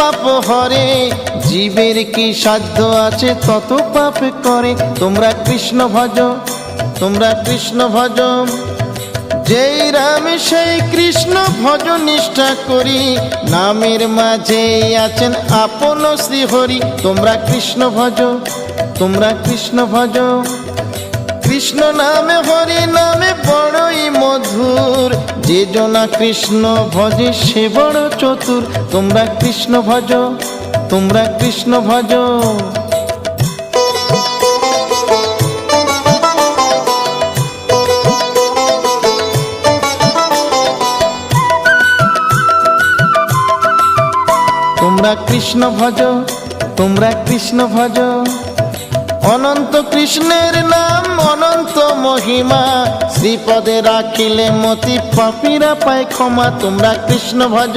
পাপ হরে, জীবের কি সাধ্য আছে তত পাপ করে। তোমরা কৃষ্ণ ভজ, তোমরা কৃষ্ণ ভজ, যেই রাম সেই কৃষ্ণ ভজ নিষ্ঠা করি, নামের মাঝে আছেন আপন শ্রীহরি। তোমরা কৃষ্ণ ভজ, তোমরা কৃষ্ণ ভজ, কৃষ্ণ নামে হরি নামে বড়ই মধুর, যে জনা কৃষ্ণ ভজে সে বড় চতুর। তোমরা কৃষ্ণ ভজ, তোমরা কৃষ্ণ ভজ। তোমরা কৃষ্ণ ভজ, তোমরা কৃষ্ণ ভজ, অনন্ত কৃষ্ণের নাম অনন্ত মহিমা, শ্রীপদে রাখিলে মতি পাপীরা পায় ক্ষমা। তোমরা কৃষ্ণ ভজ।